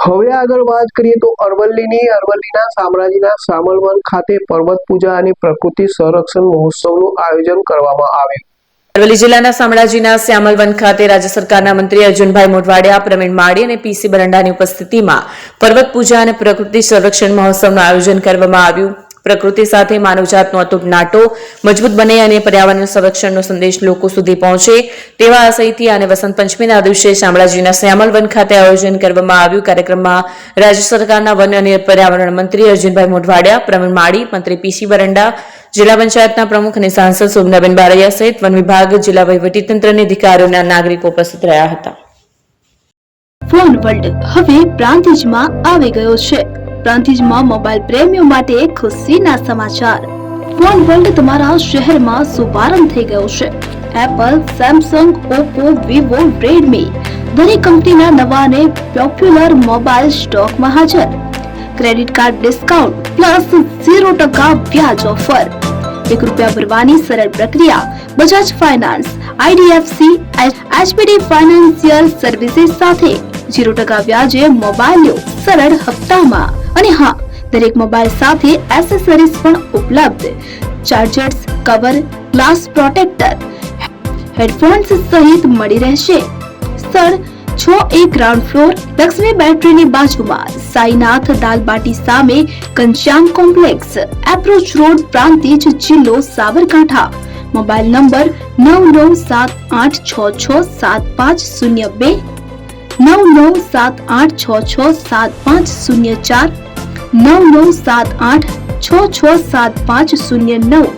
હવે આગળ વાત કરીએ તો અરવલ્લીના શામળાજીના સામલવન ખાતે પર્વત પૂજા અને પ્રકૃતિ સંરક્ષણ મહોત્સવનું આયોજન કરવામાં આવ્યું। અરવલ્લી જિલ્લાના શામળાજીના શ્યામલવન ખાતે રાજ્ય સરકારના મંત્રી અર્જુનભાઈ મોઢવાડિયા, પ્રવીણ માળી અને પીસી બરંડાની ઉપસ્થિતિમાં પર્વત પૂજા અને પ્રકૃતિ સંરક્ષણ મહોત્સવનું આયોજન કરવામાં આવ્યું। પ્રકૃતિ સાથે માનવજાતનો અતૂટ નાતો મજબૂત બને અને પર્યાવરણ સંરક્ષણનો સંદેશ લોકો સુધી પહોંચે તેવા આશયથી અને વસંત પંચમીના દિવસે શામળાજીના શ્યામલવન ખાતે આયોજન કરવામાં આવ્યું। કાર્યક્રમમાં રાજ્ય સરકારના વન અને પર્યાવરણ મંત્રી અર્જુનભાઈ મોઢવાડિયા, પ્રવીણ માળી, મંત્રી પીસી બરંડા, જિલ્લા પંચાયતના પ્રમુખ અને સાંસદ શોભનાબેન બારૈયા સહિત વન વિભાગ, જિલ્લા વહીવટીતંત્રના અધિકારીઓ અને નાગરિકો ઉપસ્થિત રહ્યા હતા। ફોન વર્લ્ડ હવે પ્રાંતિજમાં આવી ગયો છે। પ્રાંતિજમાં મોબાઈલ પ્રેમીઓ માટે ખુશીના સમાચાર। ફોન વર્લ્ડ તમારા શહેરમાં શુભારંભ થઈ ગયો છે। Apple, Samsung, Oppo, Vivo, Redmi દરેક કંપનીના નવા અને પોપ્યુલર મોબાઈલ સ્ટોકમાં હાજર। ક્રેડિટ કાર્ડ ડિસ્કાઉન્ટ પ્લસ 0% વ્યાજ ઓફર। ₹1 ભરવાની સરળ પ્રક્રિયા। Bajaj finance, IDFC, HPD financial services સાથે 0% વ્યાજે મોબાઈલ લો સરળ હપ્તામાં। અને હા, દરેક મોબાઈલ સાથે એસેસરીઝ પણ ઉપલબ્ધ। Chargers, cover, glass protractor, headphones સહિત મળી રહેશે। સ્થળ 6A ગ્રાઉન્ડ ફ્લોર, લક્ષ્મી બેટરીની બાજુમાં, સાઈનાથ દાલબાટી સામે, Ghanshyam complex, approach road, Prantij, જિલ્લો સાબરકાંઠા। Mobile number 9978667502, 9978667504, 9978667509।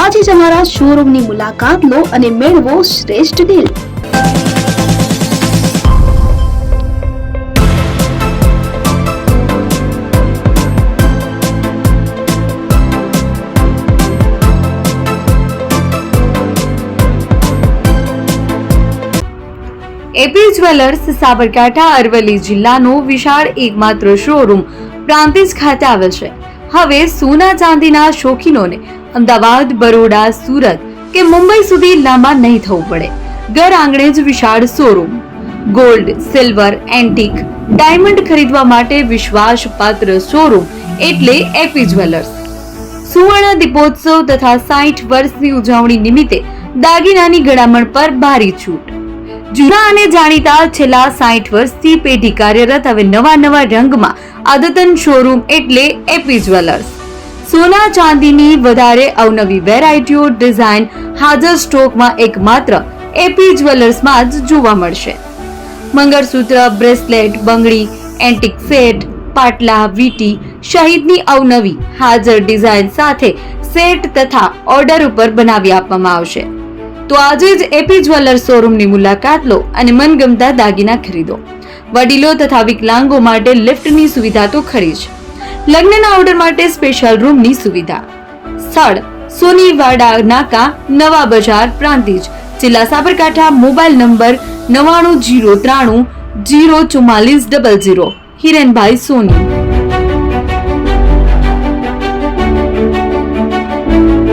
આજે જ અમારા શોરૂમની મુલાકાત લો અને મેળવો શ્રેષ્ઠ deal. AP jewellers Sabarkantha Aravalli જિલ્લાનો વિશાળ એકમાત્ર શોરૂમ પ્રાંતિજ ખાતે આવેલ છે। હવે સોના ચાંદીના શોખીનોને અમદાવાદ, બરોડા, સુરત કે મુંબઈ સુધી લાંબા નહીં થવું પડે। ઘર આંગણે જ વિશાળ showroom. Gold, silver, antique, diamond ખરીદવા માટે વિશ્વાસપાત્ર શોરૂમ એટલે એપી જ્વેલર્સ। સુવર્ણ દીપોત્સવ તથા 60 વર્ષની ઉજવણી નિમિત્તે દાગીનાની ગળામણ પર ભારી છૂટ। જૂના અને જાણીતા છેલ્લા 60 વર્ષથી પેઢી કાર્યરત હવે નવા રંગમાં અદ્યતન શોરૂમ એટલે એપી જ્વેલર્સ। સોના ચાંદીની વધારે અવનવી વેરાયટીઓ, ડિઝાઇન હાજર સ્ટોકમાં એકમાત્ર એપી જ્વેલર્સમાં જ જોવા મળશે। મંગળસૂત્ર, બ્રેસલેટ, બંગડી, એન્ટિક સેટ, પાટલા, વીટી સહિતની અવનવી હાજર ડિઝાઇન સાથે સેટ તથા ઓર્ડર ઉપર બનાવી આપવામાં આવશે। તો આજે જ એપી જ્વેલર્સ શોરૂમની મુલાકાત લો અને મનગમતા દાગીના ખરીદો। વડીલો તથા વિકલાંગો માટે લિફ્ટની સુવિધા તો ખરી જ, લગ્નના ઓર્ડર માટે સ્પેશિયલ રૂમની સુવિધા। સ્થળ સોનીવાડા નાકા, નવા બજાર, પ્રાંતિજ, જિલ્લા સાબરકાંઠા। Mobile number 9903004400। હિરેનભાઈ સોની।